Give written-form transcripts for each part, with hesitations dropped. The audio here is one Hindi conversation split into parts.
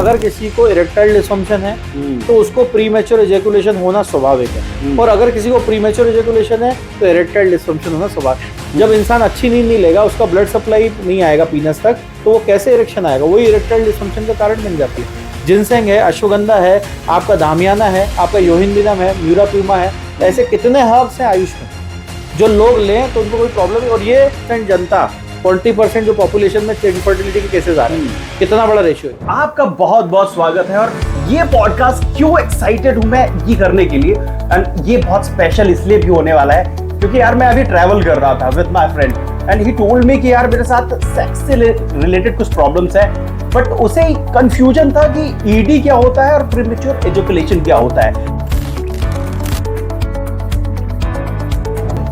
अगर किसी को इरेक्टाइल डिसफंक्शन है तो उसको प्रीमेच्योर इजैकुलेशन होना स्वाभाविक है, और अगर किसी को प्रीमेच्योर इजैकुलेशन है तो इरेक्टाइल डिसफंक्शन होना स्वाभाविक। जब इंसान अच्छी नींद नहीं लेगा, उसका ब्लड सप्लाई नहीं आएगा पीनस तक, तो वो कैसे इरेक्शन आएगा? वही इरेक्टाइल डिसफंक्शन का कारण बन जाती है। जिनसेंग है, अश्वगंधा है, आपका धामियाना है, आपका योहिंदिनम है, म्यूराप्यूमा है, ऐसे कितने हर्ब्स हैं आयुष में जो लोग लें तो उनको कोई प्रॉब्लम नहीं। और ये जनता 40% जो पॉपुलेशन में इनफर्टिलिटी के केसेस आ रहे हैं, कितना बड़ा रेशियो है। आपका बहुत बहुत स्वागत है। और ये पॉडकास्ट क्यों एक्साइटेड हूं मैं ये करने के लिए, एंड ये बहुत स्पेशल इसलिए भी होने वाला है क्योंकि यार मैं अभी ट्रैवल कर रहा था with my friend, and he told me कि यार मेरे साथ सेक्स से रिलेटेड कुछ प्रॉब्लम्स है, बट उसे कंफ्यूजन था कि ईडी क्या होता है और प्रीमेच्योर एजुकेशन क्या होता है।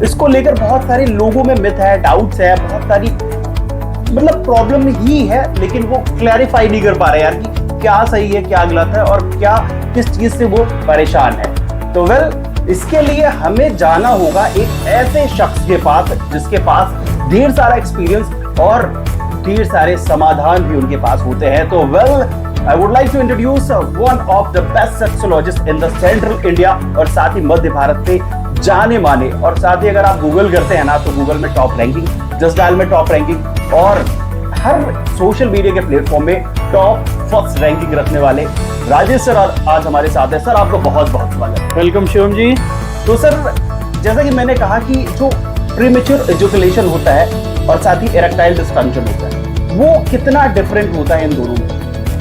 इसको लेकर बहुत सारे लोगों में मिथ है, डाउट्स है, बहुत सारी मतलब प्रॉब्लम ही है, लेकिन वो क्लैरिफाई नहीं कर पा रहे यार कि क्या सही है, क्या गलत है और क्या किस चीज से वो परेशान है। तो इसके लिए हमें जाना होगा एक ऐसे शख्स के पास जिसके पास ढेर सारा एक्सपीरियंस और ढेर सारे समाधान भी उनके पास होते हैं। तो I would like to introduce one of the best sexologists in the central India और साथ ही मध्य भारत में जाने माने, और साथ ही अगर आप गूगल करते हैं ना तो गूगल में टॉप रैंकिंग, जस्ट डायल में टॉप रैंकिंग और हर सोशल मीडिया के प्लेटफॉर्म में टॉप फर्स्ट रैंकिंग रखने वाले राजेश सर आज हमारे साथ है। सर आपका बहुत बहुत स्वागत है। वेलकम शिवम जी। तो सर जैसा कि मैंने कहा कि जो प्रीमेच्योर एजुकेशन होता है और साथ ही इरेक्टाइल डिसफंक्शन होता है, वो कितना डिफरेंट होता है इन दोनों में?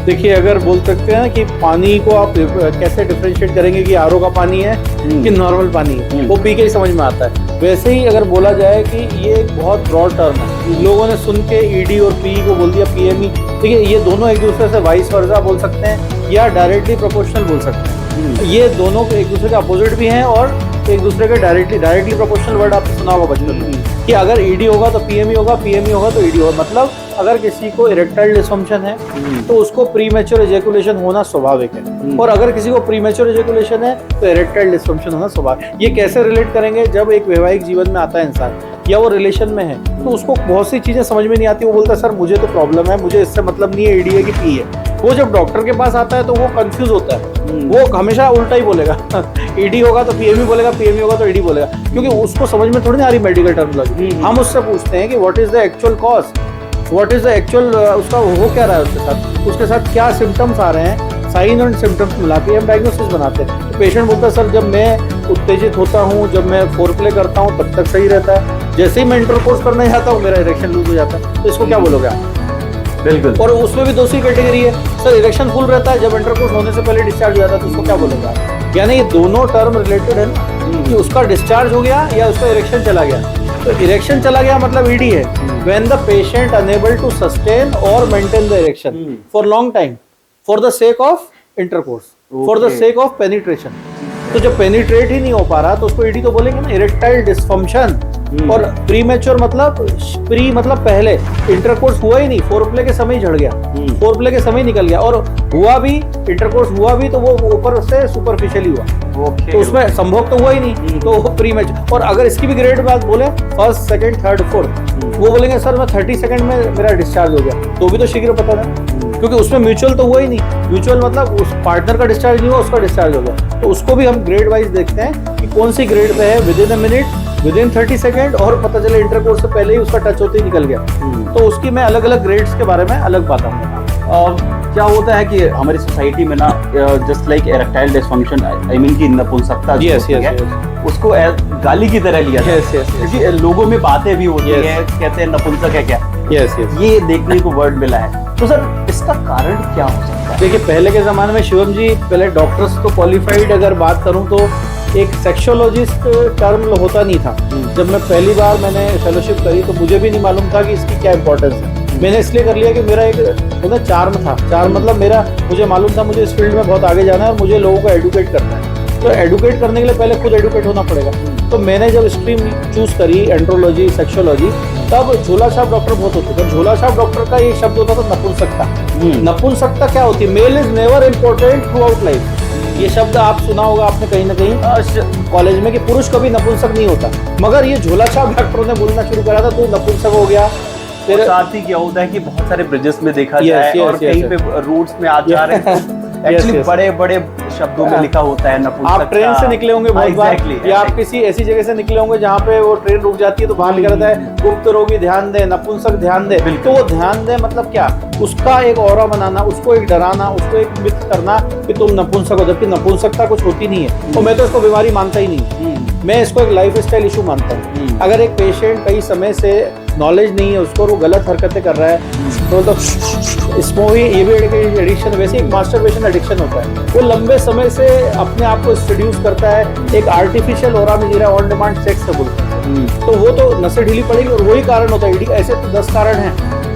देखिए, अगर बोल सकते हैं कि पानी को आप कैसे डिफरेंशिएट करेंगे कि आरओ का पानी है कि नॉर्मल पानी है, वो पी के ही समझ में आता है। वैसे ही अगर बोला जाए कि ये एक बहुत ब्रॉड टर्म है, लोगों ने सुन के ईडी और पी को बोल दिया पीएमई। देखिए, ये दोनों एक दूसरे से वाइस वर्सा बोल सकते हैं या डायरेक्टली प्रोपोर्शनल बोल सकते हैं। ये दोनों एक दूसरे के अपोजिट भी हैं और एक दूसरे के डायरेक्टली प्रोपोर्शनल वर्ड आपने सुना होगा बचपन में कि अगर ईडी होगा तो पीएमई होगा, पीएमई होगा तो ईडी होगा। मतलब अगर किसी को इरेक्टाइल डिसफंक्शन है तो उसको प्रीमेच्योर इजैकुलेशन होना स्वाभाविक है, और अगर किसी को प्रीमेच्योर इजैकुलेशन है तो इरेक्टाइल डिसफंक्शन होना स्वाभाविक। ये कैसे रिलेट करेंगे? जब एक वैवाहिक जीवन में आता है इंसान या वो रिलेशन में है तो उसको बहुत सी चीजें समझ में नहीं आती। वो बोलता है सर मुझे तो प्रॉब्लम है, मुझे इससे मतलब नहीं है ईडी है कि पी है। वो जब डॉक्टर के पास आता है तो वो कंफ्यूज होता है, वो हमेशा उल्टा ही बोलेगा ईडी होगा तो पीएमई बोलेगा, पीएमई होगा तो ईडी बोलेगा, क्योंकि उसको समझ में थोड़ी ना आ रही मेडिकल टर्मिनोलॉजी। हम उससे पूछते हैं कि what is the actual cause, what is the actual उसका हो क्या रहा है उसके साथ क्या सिम्टम्स आ रहे हैं, साइन एंड सिम्टम्स मिला के हम डायग्नोसिस बनाते हैं। तो पेशेंट बोलता है सर जब मैं उत्तेजित होता हूँ, जब मैं फोरप्ले करता हूँ तब तक सही रहता है, जैसे ही मैं इंटरकोर्स करने जाता हूँ मेरा इरेक्शन लूज हो जाता है। तो इसको क्या बोलोगे आप? बिल्कुल। और उसमें भी दूसरी कैटेगरी है, सर इरेक्शन फुल रहता है जब इंटरकोर्स होने से पहले डिस्चार्ज हो जाता है, तो उसको क्या बोलोगे आप? यानी ये दोनों टर्म रिलेटेड है ना, कि उसका डिस्चार्ज हो गया या उसका इरेक्शन चला गया। तो इरेक्शन चला गया मतलब ईडी है। When the patient unable to sustain और maintain the erection for long time for the sake of intercourse, for the sake of penetration. तो जब पेनिट्रेट ही नहीं हो पा रहा तो उसको ईडी तो बोलेंगे ना, इरेक्टाइल डिसफंक्शन। और प्रीमेच्योर मतलब प्री मतलब पहले इंटरकोर्स हुआ ही नहीं, फोरप्ले के समय ही झड़ गया, फोरप्ले के समय निकल गया, और हुआ भी इंटरकोर्स हुआ भी तो वो ऊपर से सुपरफिशियली हुआ, तो उसमें संभोग तो हुआ ही नहीं, तो वो प्रीमेच्योर। और अगर इसकी भी ग्रेड बात बोले फर्स्ट, सेकंड, थर्ड, फोर्थ, वो बोलेंगे सर मैं 30 सेकंड में मेरा डिस्चार्ज हो गया, तो भी तो शीघ्र पता था, क्योंकि उसमें म्यूचुअल तो हुआ ही नहीं। म्यूचुअल मतलब उस पार्टनर का डिस्चार्ज नहीं हुआ, उसका डिस्चार्ज हो गया। तो उसको भी हम ग्रेड वाइज देखते हैं कि कौन सी ग्रेड पे है, with in a minute, with in 30 second, और पता चले इंटरकोर्स से पहले ही उसका टच होते ही निकल गया। तो उसकी मैं अलग अलग ग्रेड्स के बारे में अलग बात बताऊंगा। क्या होता है कि हमारी सोसाइटी में ना just like erectile dysfunction, I mean की नपुंसकता उसको गाली की तरह लिया क्योंकि लोगों में बातें भी होती है, कहते हैं नपुंसक है क्या, ये देखने को वर्ड मिला है। तो सर इसका कारण क्या हो सकता है? देखिए, पहले के जमाने में शिवम जी, पहले डॉक्टर्स तो क्वालिफाइड अगर बात करूं तो एक सेक्सोलॉजिस्ट टर्म होता नहीं था। जब मैं पहली बार मैंने फेलोशिप करी तो मुझे भी नहीं मालूम था कि इसकी क्या इंपॉर्टेंस है। मैंने इसलिए कर लिया कि मेरा एक चार्म था, चार्म मतलब मुझे मालूम था मुझे इस फील्ड में बहुत आगे जाना है और मुझे लोगों को एडुकेट करना है। तो एडुकेट करने के लिए पहले खुद एडुकेट होना पड़ेगा। तो मैंने जब स्ट्रीम चूज करी एंड्रोलॉजी, सेक्सोलॉजी, तब झोला छाप डॉक्टर बहुत होते थे। झोला छाप डॉक्टर का ये शब्द होता था नपुंसकता। नपुंसकता क्या होती है? Male is never important throughout life. ये शब्द आप सुना होगा आपने कहीं ना कहीं कॉलेज में, कि पुरुष कभी नपुंसक नहीं होता। मगर ये झोला छाप डॉक्टरों ने बोलना शुरू करा था, तू नपुंसक हो गया, तेरे साथ ही क्या होता है कि बहुत सारे ब्रिजेस में देखा Yes, जाए yes, और yes, कहीं पे रोड्स में आज जा रहे हैं एक्चुअली yes. बड़े बड़े शब्दों में लिखा होता है नपुंसकता। आप ट्रेन से निकले होंगे बहुत बार, या आप किसी ऐसी जगह से निकले होंगे जहाँ पे वो ट्रेन रुक जाती है तो बाहर लिखा रहता है गुप्त रोगी ध्यान दे, नपुंसक ध्यान दे। तो वो ध्यान दे मतलब क्या, उसका एक ऑरा बनाना, उसको एक डराना, उसको एक मिथ करना कि तुम नपुंसक हो, जबकि नपुंसकता कुछ होती नहीं है। तो मैं तो इसको बीमारी मानता ही नहीं, मैं इसको एक लाइफ स्टाइल इशू मानता हूँ। अगर एक पेशेंट कई समय से नॉलेज नहीं है उसको, वो गलत हरकतें कर रहा है तो स्मोकिंग ये भी एडिक्शन, वैसे एक मास्टरबेशन एडिक्शन होता है। वो लंबे समय से अपने आप को सेड्यूस करता है, एक आर्टिफिशियल ऑरा में जी रहा है, ऑन डिमांड सेक्स से बोलते हैं, तो वो तो नसें ढीली पड़ेगी और वही कारण होता है। ऐसे तो 10 कारण हैं,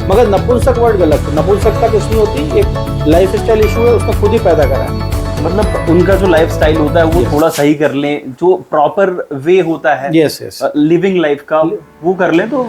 मगर नपुंसक वर्ड गलत है। नपुंसकता कुछ नहीं होती, एक लाइफ स्टाइल इशू है, उसने खुद ही पैदा करा है। मतलब उनका जो लाइफ स्टाइल होता है वो थोड़ा सही कर लें, जो प्रॉपर वे होता है लिविंग लाइफ का वो कर लें तो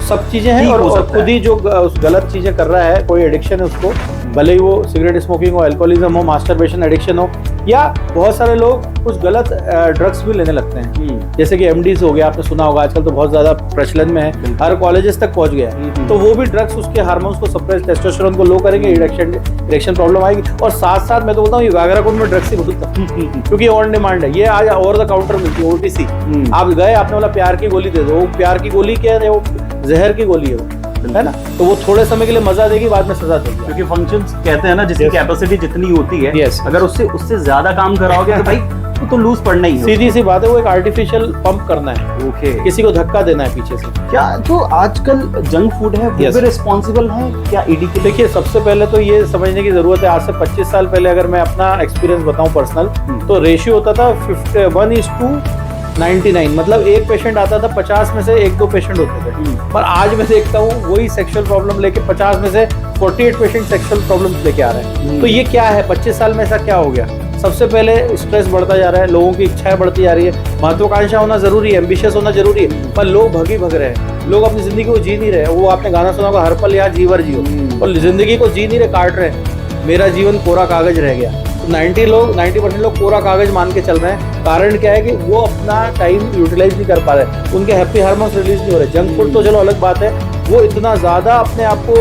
सब चीजें हैं। और खुद ही जो गलत चीजें कर रहा है, कोई एडिक्शन है उसको, भले ही वो सिगरेट स्मोकिंग हो, अल्कोहलिज्म हो, मास्टरबेशन एडिक्शन हो, या बहुत सारे लोग कुछ गलत ड्रग्स भी लेने लगते हैं, जैसे कि एमडीज हो गया, आपने सुना होगा, आजकल तो बहुत ज्यादा प्रचलन में है, हर कॉलेजेस तक पहुंच गया है। तो वो भी ड्रग्स उसके हार्मोन्स को सप्रेस, टेस्टोस्टेरोन को लो करेंगे, इरेक्शन प्रॉब्लम आएगी। और साथ साथ मैं तो बोलता हूँ गागरा कुंड में ड्रग्स ही बोलता हूँ, क्योंकि ऑन डिमांड है, ये आज ओवर द काउंटर मिलती है, ओटीसी। आप गए, आपने बोला प्यार की गोली दे दो, वो प्यार की गोली क्या है, वो जहर की गोली है, है ना। तो वो थोड़े समय के लिए मजा देगी, बाद में सजा देगी, क्योंकि फंक्शंस कहते हैं ना जिसकी कैपेसिटी जितनी होती है, अगर उससे ज्यादा काम कराओगे तो भाई तो लूज पड़ना ही है। सीधी सी बात है, वो एक आर्टिफिशियल पंप करना है, किसी को धक्का देना है पीछे से। क्या जो आजकल जंक फूड है वो भी रिस्पॉन्सिबल है क्या ईडी के? देखिए, सबसे पहले तो ये समझने की जरूरत है, आज से 25 साल पहले अगर मैं अपना एक्सपीरियंस बताऊं पर्सनल, तो रेशियो होता था 1:99, मतलब एक पेशेंट आता था, 50 में से 1-2 पेशेंट होते थे। पर आज मैं देखता हूँ वही सेक्सुअल प्रॉब्लम लेके 50 में से 48 पेशेंट सेक्सुअल प्रॉब्लम्स लेके आ रहे हैं। तो ये क्या है, 25 साल में ऐसा क्या हो गया? सबसे पहले स्ट्रेस बढ़ता जा रहा है, लोगों की इच्छाएं बढ़ती जा रही है, महत्वाकांक्षा होना जरूरी है, एम्बिशियस होना जरूरी है, पर लोग भग रहे हैं, लोग अपनी जिंदगी को जी नहीं रहे। वो आपने गाना सुना होगा, हर पल यहाँ जीवर जियो, और जिंदगी को जी नहीं रहे, काट रहे हैं। मेरा जीवन कोरा कागज रह गया। 90% लोग कोरा कागज मान के चल रहे हैं। कारण क्या है कि वो अपना टाइम यूटिलाइज नहीं कर पा रहे, उनके हैप्पी हार्मोन्स रिलीज नहीं हो रहे। जंक फूड तो चलो अलग बात है, वो इतना ज्यादा अपने आप को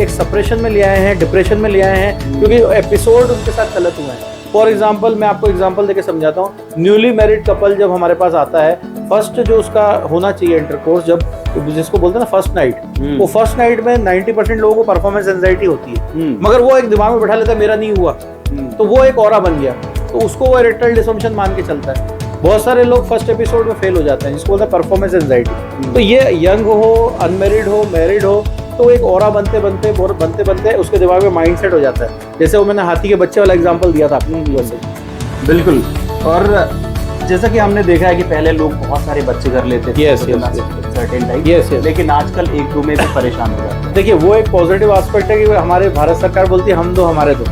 एक सप्रेशन में ले आए हैं, डिप्रेशन में ले आए हैं, क्योंकि एपिसोड उनके साथ गलत हुए हैं। फॉर एग्जाम्पल, मैं आपको एग्जाम्पल देके समझाता हूँ। न्यूली मैरिड कपल जब हमारे पास आता है, फर्स्ट जो उसका होना चाहिए इंटरकोर्स, जब जिसको बोलते हैं ना फर्स्ट नाइट, वो फर्स्ट नाइट में 90% लोगों को परफॉर्मेंस एंजाइटी होती है, मगर वो एक दिमाग में बैठा लेता है मेरा नहीं हुआ, तो वो एक ऑरा बन गया, तो उसको वो इरेक्टाइल डिसफंक्शन मान के चलता है। बहुत सारे लोग फर्स्ट एपिसोड में फेल हो जाते हैं, जिसको बोलते हैं परफॉर्मेंस एंजाइटी। तो ये यंग हो, अनमेरिड हो, मैरिड हो, तो एक ऑरा बनते बनते उसके दिमाग में माइंडसेट हो जाता है। जैसे वो मैंने हाथी के बच्चे वाला एग्जांपल दिया था आपको, वैसे। बिल्कुल। और जैसा कि हमने देखा है कि पहले लोग बहुत सारे बच्चे कर लेते थे, सर्टेन टाइम, लेकिन आजकल 1-2 में भी परेशान हो जाते हैं। देखिए, वो एक पॉजिटिव एस्पेक्ट है कि हमारे भारत सरकार बोलती है हम दो हमारे दो,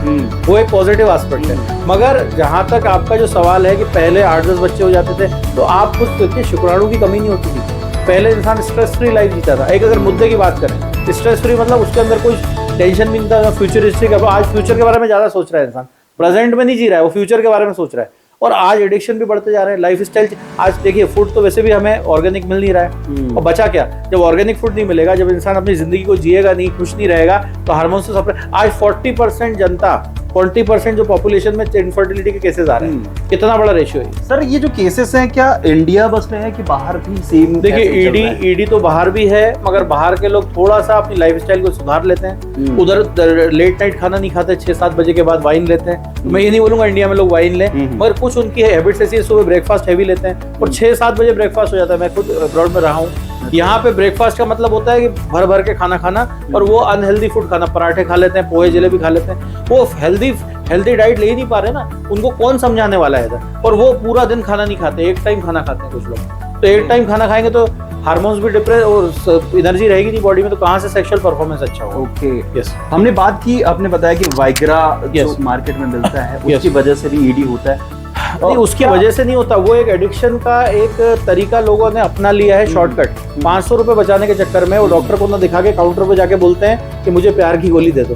वो एक पॉजिटिव एस्पेक्ट है। मगर जहाँ तक आपका जो सवाल है कि पहले 8-10 बच्चे हो जाते थे, तो आप खुद देखिए, शुक्राणु की कमी नहीं होती थी। पहले इंसान स्ट्रेस फ्री लाइफ जीता था। एक अगर मुद्दे की बात करें, स्ट्रेस फ्री मतलब उसके अंदर कोई टेंशन भी नहीं था, फ्यूचरिस्टिक। अब आज फ्यूचर के बारे में ज्यादा सोच रहा है इंसान, प्रेजेंट में नहीं जी रहा है, वो फ्यूचर के बारे में सोच रहा है। और आज एडिक्शन भी बढ़ते जा रहे हैं, लाइफ स्टाइल। आज देखिए, फूड तो वैसे भी हमें ऑर्गेनिक मिल नहीं रहा है, और बचा क्या? जब ऑर्गेनिक फूड नहीं मिलेगा, जब इंसान अपनी जिंदगी को जिएगा नहीं, खुश नहीं रहेगा, तो हार्मोन्स से सप्रेस। आज 40% जनता, 40% जो पॉपुलेशन में इनफर्टिलिटी के केसेस आ रहे हैं, कितना बड़ा रेशियो है सर। ये जो केसेस हैं, क्या इंडिया बस में है कि बाहर भी सेम? देखिए, ईडी तो बाहर भी है, मगर बाहर के लोग थोड़ा सा अपनी लाइफस्टाइल को सुधार लेते हैं। उधर लेट नाइट खाना नहीं खाते, 6-7 बजे के बाद वाइन लेते हैं। मैं ये नहीं बोलूंगा इंडिया में लोग वाइन लें, मगर कुछ उनकी हैबिट्स ऐसी है, सुबह ब्रेकफास्ट हैवी लेते हैं और 6-7 बजे ब्रेकफास्ट हो जाता है। मैं खुद अब्रॉड में रहा हूँ, यहाँ पे ब्रेकफास्ट का मतलब होता है कि भर भर के खाना खाना, और वो अनहेल्दी फूड खाना, पराठे खा लेते हैं, पोहे जलेबी खा लेते हैं। वो हेल्दी डाइट ले ही नहीं पा रहे ना, उनको कौन समझाने वाला है इधर। और वो पूरा दिन खाना नहीं खाते, एक टाइम खाना खाते हैं कुछ लोग। तो एक टाइम खाना खाएंगे तो हार्मोन्स भी डिप्रेस और एनर्जी रहेगी नहीं बॉडी में, तो कहाँ से सेक्सुअल परफॉर्मेंस अच्छा होगा? Okay, yes. हमने बात की, आपने बताया कि वाइग्रा जो मार्केट में मिलता है, उसकी वजह से भी ईडी होता है। नहीं, उसकी वजह से नहीं होता, वो एक एडिक्शन का एक तरीका लोगों ने अपना लिया है, शॉर्टकट। 500 रुपए बचाने के चक्कर में वो डॉक्टर को ना दिखा के काउंटर पे जाके बोलते हैं कि मुझे प्यार की गोली दे दो।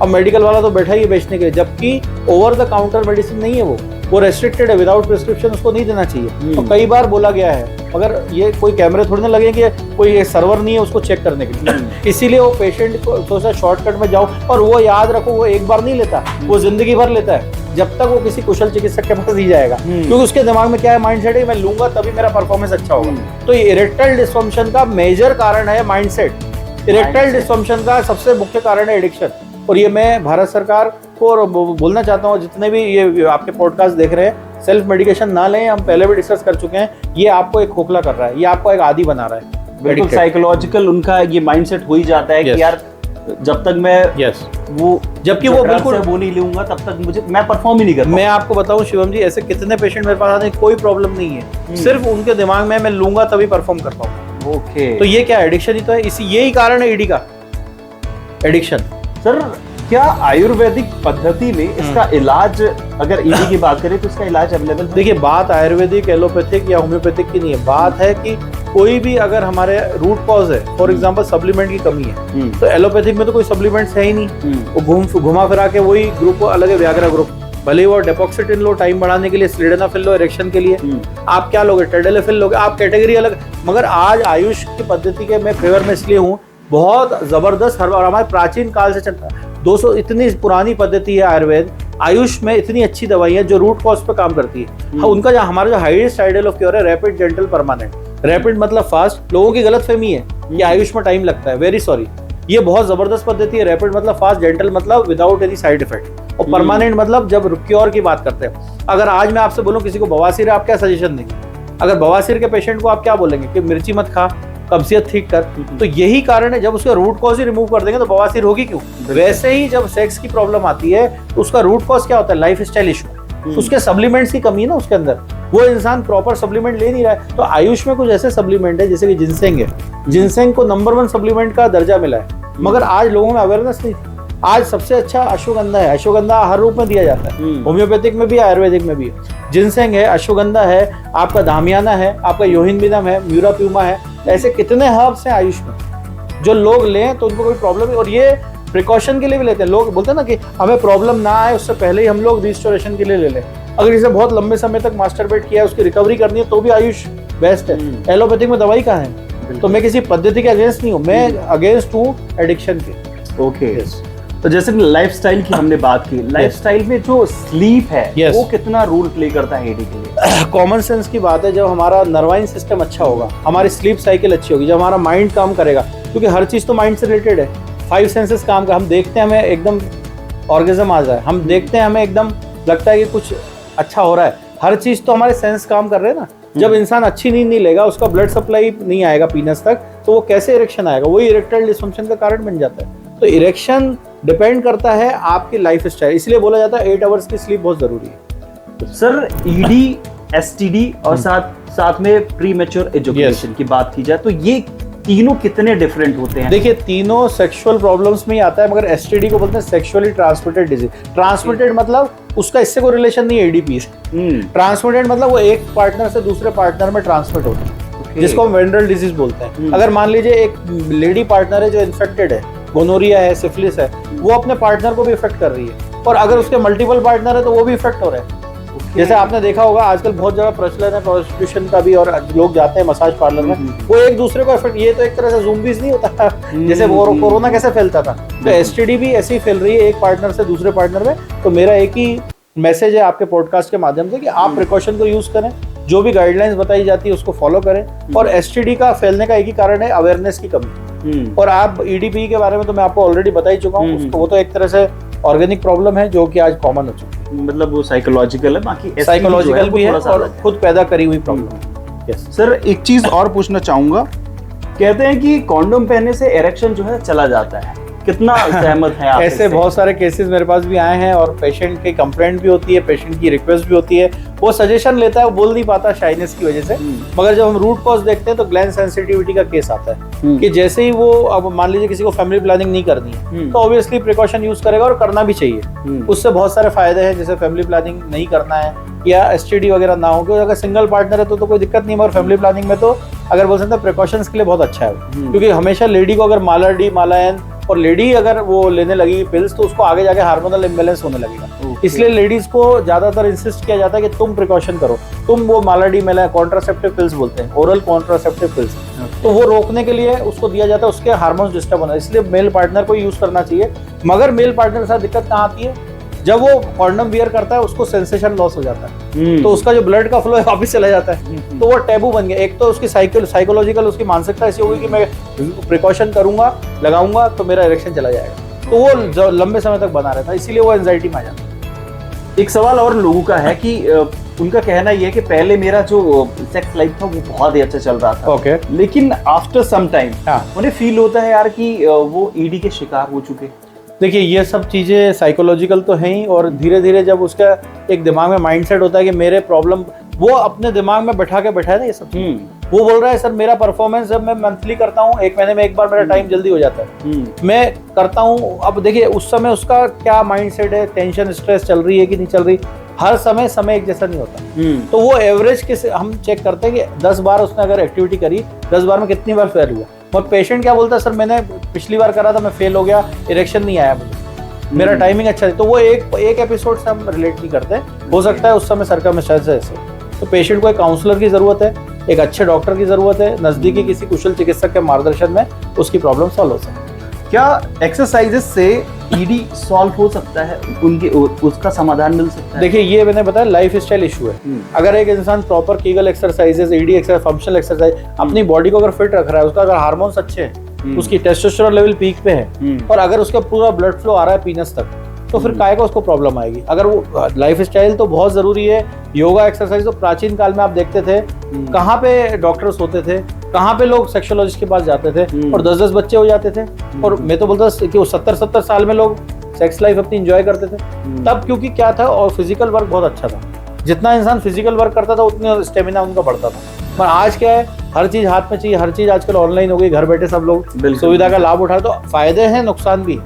अब मेडिकल वाला तो बैठा ही बेचने के लिए, जबकि ओवर द काउंटर मेडिसिन नहीं है वो, वो रेस्ट्रिक्टेड है, विदाउट प्रिस्क्रिप्शन उसको नहीं देना चाहिए। तो कई बार बोला गया है, मगर ये कोई कैमरे थोड़ी ना लगे कि कोई सर्वर नहीं है उसको चेक करने के लिए, इसीलिए वो पेशेंट को थोड़ा सा शॉर्टकट में जाओ। और वो याद रखो, वो एक बार नहीं लेता, वो जिंदगी भर लेता है, जब तक वो किसी कुशल चिकित्सक के पास ही जाएगा, क्योंकि उसके दिमाग में क्या है, माइंडसेट है, मैं लूंगा तभी मेरा परफॉर्मेंस अच्छा होगा। तो ये इरेक्टाइल डिस्फंक्शन का मेजर कारण है माइंडसेट। इरेक्टाइल डिस्फंक्शन का सबसे मुख्य कारण है एडिक्शन। और ये मैं भारत सरकार को बोलना चाहता हूँ, जितने भी ये आपके पॉडकास्ट देख रहे हैं, सेल्फ मेडिकेशन ना लें, हम पहले भी डिस्कस कर चुके हैं, ये आपको एक खोखला कर रहा है, ये आपको एक आदी बना रहा है। बिल्कुल साइकोलॉजिकल उनका ये माइंडसेट हो ही जाता है कि यार जब तक मैं वो, जबकि वो बिल्कुल वो नहीं लूंगा तब तक मैं परफॉर्म ही नहीं करता। मैं आपको बताऊं शिवम जी, ऐसे कितने पेशेंट मेरे पास आते हैं, कोई प्रॉब्लम नहीं है, सिर्फ उनके दिमाग में मैं लूंगा तभी परफॉर्म कर पाऊंगा। ओके, तो ये क्या एडिक्शन ही तो है, यही कारण है ईडी का, एडिक्शन। सर क्या आयुर्वेदिक पद्धति में इसका इलाज, अगर ईडी की बात करें तो इसका इलाज अवेलेबल है? देखिए, बात आयुर्वेदिक, एलोपैथिक या होम्योपैथिक की नहीं है, बात है कि कोई भी अगर हमारे रूट कॉज है, फॉर एग्जांपल सप्लीमेंट की कमी है, तो एलोपैथिक में तो कोई सप्लीमेंट्स है ही नहीं, वो घुमा फिरा के वही ग्रुप अलग है, व्याग्रा ग्रुप, भले वो डेपोक्सिटिन लो टाइम बढ़ाने के लिए, सिलिडेनाफिल लो इरेक्शन के लिए, आप क्या लोगे, टेडेलेफिल लोगे, आप कैटेगरी अलग। मगर आज आयुष की पद्धति के मैं फेवर में इसलिए हूँ, बहुत जबरदस्त, और हमारे प्राचीन काल से चलता है, 200 इतनी पुरानी पद्धति है आयुर्वेद, आयुष में इतनी अच्छी दवाइयां जो रूट कॉज पे काम करती है। उनका जो हमारा जो हाईएस्ट आइडियल ऑफ क्योर है, रैपिड, जेंटल, परमानेंट। रैपिड मतलब फास्ट, लोगों की गलतफहमी है कि आयुष में टाइम लगता है, वेरी सॉरी, ये बहुत जबरदस्त पद्धति है। रैपिड मतलब फास्ट, जेंटल मतलब विदाउट एनी साइड इफेक्ट, और परमानेंट मतलब जब क्योर की बात करते हैं। अगर आज मैं आपसे बोलूं किसी को बवासीर है, आप क्या सजेशन देंगे? अगर बवासीर के पेशेंट को आप क्या बोलेंगे कि मिर्ची मत खा, कब्जियत ठीक कर। तो यही कारण है, जब उसका रूट कॉज ही रिमूव कर देंगे तो बवासीर होगी क्यों? वैसे ही जब सेक्स की प्रॉब्लम आती है तो उसका रूट कॉज क्या होता है? लाइफ स्टाइल इशू, उसके सप्लीमेंट्स की कमी है ना उसके अंदर, वो इंसान प्रॉपर सप्लीमेंट ले नहीं रहा है। तो आयुष में कुछ ऐसे सप्लीमेंट है जैसे कि जिनसेंग है, जिनसेंग को नंबर 1 सप्लीमेंट का दर्जा मिला है, मगर आज लोगों में अवेयरनेस नहीं। आज सबसे अच्छा अश्वगंधा है, अश्वगंधा हर रूप में दिया जाता है, होम्योपैथिक में भी, आयुर्वेदिक में भी। जिनसेंग है, अश्वगंधा है, आपका धामियाना है, आपका योहिनबिनम है, म्यूराप्यूमा है, ऐसे कितने हर्ब्स हैं आयुष में जो लोग लें तो उनको कोई प्रॉब्लम नहीं। और ये प्रिकॉशन के लिए भी लेते हैं, लोग बोलते हैं ना कि हमें प्रॉब्लम ना आए उससे पहले ही हम लोग रिस्टोरेशन के लिए ले लें। अगर इसे बहुत लंबे समय तक मास्टरबेट किया है, उसकी रिकवरी करनी है, तो भी आयुष बेस्ट है। एलोपैथिक में दवाई कहाँ है? तो मैं किसी पद्धति के अगेंस्ट नहीं हूँ, मैं अगेंस्ट हूँ एडिक्शन के। ओके, तो जैसे लाइफस्टाइल की हमने बात की, लाइफस्टाइल में जो स्लीप है वो कितना रोल प्ले करता है एडी के लिए? कॉमन सेंस की बात है, जब हमारा नर्वाइन सिस्टम अच्छा होगा, हमारी स्लीप साइकिल अच्छी होगी, जब हमारा माइंड काम करेगा, क्योंकि हर चीज तो माइंड से रिलेटेड है। 5 सेंसेस काम कर, हम देखते हैं हमें एकदम ऑर्गेजम आ जाए, हम देखते हैं हमें एकदम लगता है कि कुछ अच्छा हो रहा है, हर चीज तो हमारे सेंस काम कर रहे हैं ना। जब इंसान अच्छी नींद नहीं लेगा, उसका ब्लड सप्लाई नहीं आएगा पीनस तक, तो वो कैसे इरेक्शन आएगा? वही इरेक्टाइल डिसफंक्शन का कारण बन जाता है। तो इरेक्शन डिपेंड करता है आपकी लाइफ स्टाइल, इसलिए बोला जाता है 8 आवर्स की स्लीप बहुत जरूरी है। सर ईडी, एसटीडी और साथ में प्री मैच्योर एजुकेशन की बात की जाए तो ये तीनों कितने डिफरेंट होते हैं? देखिए, तीनों सेक्सुअल प्रॉब्लम्स में ही आता है, मगर एसटीडी को बोलते हैं सेक्सुअली ट्रांसमिटेड डिजीज। ट्रांसमिटेड मतलब उसका इससे कोई रिलेशन नहीं है एडीपी से। ट्रांसमिटेड मतलब वो एक पार्टनर से दूसरे पार्टनर में ट्रांसमिट होता है, जिसको हम वेनरल डिजीज बोलते हैं। अगर मान लीजिए एक लेडी पार्टनर है जो इन्फेक्टेड है, गोनोरिया है, सिफिलिस है, वो अपने पार्टनर को भी इफेक्ट कर रही है, और अगर उसके मल्टीपल पार्टनर है तो वो भी इफेक्ट हो रहे हैं। जैसे आपने देखा होगा आजकल बहुत ज्यादा प्रचलन है प्रोस्टिट्यूशन का भी, और लोग जाते हैं मसाज पार्लर में, वो एक दूसरे को इफेक्ट, ये तो एक तरह से ज़ूम्बीज़ नहीं होता जैसे कोरोना कैसे फैलता था, तो एसटीडी भी ऐसे ही फैल रही है एक पार्टनर से दूसरे पार्टनर में। तो मेरा एक ही मैसेज है आपके पॉडकास्ट के माध्यम से कि आप प्रिकॉशन को यूज करें, जो भी गाइडलाइंस बताई जाती है उसको फॉलो करें। और एसटीडी का फैलने का एक ही कारण है अवेयरनेस की कमी। और आप ईडीपी के बारे में तो मैं आपको ऑलरेडी बता ही चुका हूँ, वो तो एक तरह से ऑर्गेनिक प्रॉब्लम है जो कि आज कॉमन हो चुकी है, मतलब वो साइकोलॉजिकल है, बाकी साइकोलॉजिकल भी है और खुद पैदा करी हुई प्रॉब्लम है। सर एक चीज और पूछना चाहूंगा, कहते हैं कि कॉन्डोम पहनने से इरेक्शन जो है चला जाता है, कितना सहमत है आप? ऐसे बहुत सारे केसेस मेरे पास भी आए हैं, और पेशेंट की कंप्लेंट भी होती है, पेशेंट की रिक्वेस्ट भी होती है, वो सजेशन लेता है, वो बोल नहीं पाता शाइनेस की वजह से। मगर जब हम रूट कॉज देखते हैं तो ग्लैंड सेंसिटिविटी का केस आता है कि जैसे ही वो, अब मान लीजिए किसी को फैमिली प्लानिंग नहीं करनी है तो ऑब्वियसली प्रिकॉशन यूज करेगा, और करना भी चाहिए। उससे बहुत सारे फायदे हैं, जैसे फैमिली प्लानिंग नहीं करना है या एसटीडी वगैरह ना हो, क्योंकि अगर सिंगल पार्टनर है तो कोई दिक्कत नहीं, मगर फैमिली प्लानिंग में तो अगर बोल सकते हैं प्रिकॉशंस के लिए बहुत अच्छा है, क्योंकि हमेशा लेडी को अगर माला डी, माला एन और लेडी अगर वो लेने लगेगी पिल्स तो उसको आगे जाके हार्मोनल इम्बैलेंस होने लगेगा। इसलिए लेडीज को ज्यादातर इंसिस्ट किया जाता है कि तुम प्रिकॉशन करो, तुम वो मालाडी मेला कॉन्ट्रासेप्टिव पिल्स बोलते हैं, ओरल कॉन्ट्रासेप्टिव पिल्स, तो वो रोकने के लिए उसको दिया जाता है, उसके हार्मोन्स डिस्टर्ब होना, इसलिए मेल पार्टनर को यूज करना चाहिए। मगर मेल पार्टनर के साथ दिक्कत कहाँ आती है, जब वो कॉन्डम वियर करता है उसको सेंसेशन लॉस हो जाता है, तो उसका जो ब्लड का फ्लो है वापस चला जाता है, तो वो टैबू बन गया। एक तो उसकी साइकोलॉजिकल उसकी मानसिकता ऐसी होगी कि मैं प्रिकॉशन करूंगा, लगाऊंगा तो मेरा इरेक्शन चला जाएगा, तो वो लंबे समय तक बना रहता है, इसीलिए वो एंजाइटी में आ जाता है। एक सवाल और लोगों का है कि उनका कहना ये है कि पहले मेरा जो सेक्स लाइफ था वो बहुत ही अच्छा चल रहा था, ओके, लेकिन आफ्टर सम टाइम हाँ, उन्हें फील होता है यार कि वो ईडी के शिकार हो चुके। देखिए ये सब चीज़ें साइकोलॉजिकल तो हैं ही, और धीरे धीरे जब उसका एक दिमाग में माइंडसेट होता है कि मेरे प्रॉब्लम, वो अपने दिमाग में बैठा है ना ये सब, वो बोल रहा है सर मेरा परफॉर्मेंस जब मैं मंथली करता हूँ, एक महीने में एक बार मेरा टाइम जल्दी हो जाता है, मैं करता हूँ। अब देखिए उस समय उसका क्या माइंडसेट है, टेंशन स्ट्रेस चल रही है कि नहीं चल रही, हर समय एक जैसा नहीं होता, तो वो एवरेज के हम चेक करते हैं कि 10 बार उसने अगर एक्टिविटी करी, 10 बार में कितनी बार फेल हुआ। और पेशेंट क्या बोलता है, सर मैंने पिछली बार करा था मैं फेल हो गया, इरेक्शन नहीं आया मुझे, मेरा टाइमिंग अच्छा है, तो वो एक एपिसोड से हम रिलेट नहीं करते, हो सकता है उस समय सर्कमस्टेंसेस ऐसे। तो पेशेंट को एक काउंसलर की जरूरत है, एक अच्छे डॉक्टर की जरूरत है, नजदीकी किसी कुशल चिकित्सक के मार्गदर्शन में उसकी प्रॉब्लम सॉल्व हो सकती है। क्या एक्सरसाइजेस से ईडी सॉल्व हो सकता है, उनके उसका समाधान मिल सकता है? देखिए ये मैंने बताया लाइफ स्टाइल इशू है। अगर एक इंसान proper Kegel exercises, ED exercise, functional exercise, अपनी बॉडी को अगर फिट रख रहा है, उसका अगर हार्मोन्स अच्छे हैं, उसकी टेस्टोस्टेरोन लेवल पीक पे है, और अगर उसका पूरा ब्लड फ्लो आ रहा है पीनस तक, तो फिर काय को उसको प्रॉब्लम आएगी। अगर वो लाइफ स्टाइल तो बहुत जरूरी है, योगा एक्सरसाइज तो प्राचीन काल में आप देखते थे कहाँ पे डॉक्टर्स होते थे, कहाँ पे लोग सेक्सोलॉजिस्ट के पास जाते थे, और 10-10 बच्चे हो जाते थे, और मैं तो बोलता कि वो 70-70 साल में लोग सेक्स लाइफ अपनी एंजॉय करते थे तब, क्योंकि क्या था, और फिजिकल वर्क बहुत अच्छा था, जितना इंसान फिजिकल वर्क करता था उतनी स्टेमिना उनका बढ़ता था। पर आज क्या है, हर चीज हाथ में चाहिए, हर चीज आजकल ऑनलाइन हो गई, घर बैठे सब लोग सुविधा का लाभ उठाए, तो फायदे हैं नुकसान भी।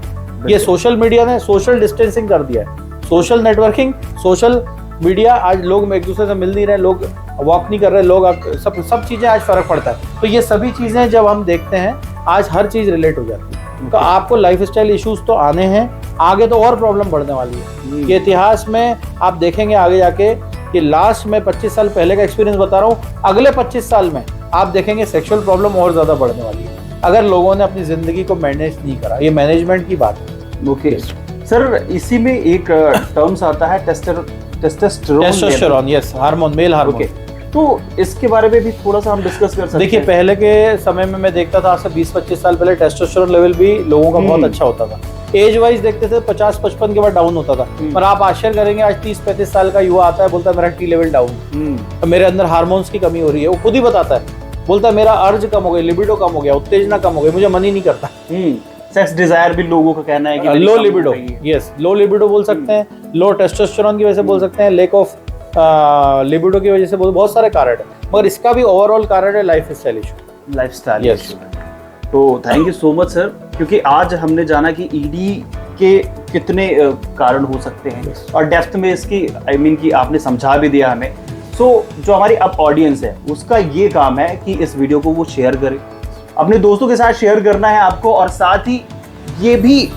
ये सोशल मीडिया ने सोशल डिस्टेंसिंग कर दिया है, सोशल नेटवर्किंग, सोशल मीडिया, आज लोग एक दूसरे से मिल नहीं रहे, लोग वॉक नहीं कर रहे, लोग सब चीजें आज फर्क पड़ता है। तो ये सभी चीजें जब हम देखते हैं आज हर चीज रिलेट हो जाती है। तो आपको लाइफ स्टाइल इश्यूज तो आने हैं, आगे तो और प्रॉब्लम बढ़ने वाली है। ये इतिहास में आप देखेंगे आगे जाके कि लास्ट में 25 साल पहले का एक्सपीरियंस बता रहा हूँ, अगले 25 साल में आप देखेंगे सेक्सुअल प्रॉब्लम और ज्यादा बढ़ने वाली है अगर लोगों ने अपनी जिंदगी को मैनेज नहीं करा। ये मैनेजमेंट की बात है। ओके सर, इसी में एक टर्म्स आता है testosterone, yes, hormone, male hormone. तो इसके बारे में भी थोड़ा सा हम डिस्कस कर सकते हैं। देखिए पहले के समय में मैं देखता था, आज से 20-25 साल पहले टेस्टोस्टेरोन लेवल भी लोगों का बहुत अच्छा होता था। एज वाइज देखते थे 50-55 के बाद डाउन होता था, पर आप आश्चर्य करेंगे आज 30-35 साल का युवा आता है, बोलता है मेरा टी लेवल डाउन, तो मेरे अंदर हार्मोन्स की कमी हो रही है। वो खुद ही बताता है, बोलता है मेरा अर्ज कम हो गया, लिबिडो कम हो गया, उत्तेजना कम हो गई, मुझे मन ही नहीं करता। सेक्स डिजायर भी लोगों का कहना है कि low libido, yes, low libido बोल सकते हैं, लो टेस्टोस्टेरोन की वजह से बोल सकते हैं, लैक ऑफ लिबिडो की वजह से बहुत सारे कारण है, मगर इसका भी ओवरऑल कारण है lifestyle issue. Lifestyle issue. तो thank you so much sir, क्योंकि आज हमने जाना कि ईडी के कितने कारण हो सकते हैं, और डेप्थ में इसकी कि आपने समझा भी दिया हमें। जो हमारी अब ऑडियंस है उसका ये काम है कि इस वीडियो को वो शेयर करे, अपने दोस्तों के साथ शेयर करना है आपको, और साथ ही ये भी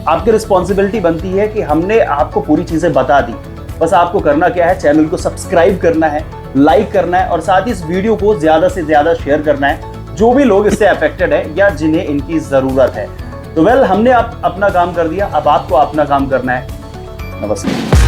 आपकी रिस्पॉन्सिबिलिटी बनती है कि हमने आपको पूरी चीजें बता दी। बस आपको करना क्या है, चैनल को सब्सक्राइब करना है, लाइक करना है, और साथ ही इस वीडियो को ज्यादा से ज्यादा शेयर करना है जो भी लोग इससे अफेक्टेड है या जिन्हें इनकी जरूरत है। तो हमने अपना काम कर दिया, अब आपको अपना काम करना है। नमस्कार।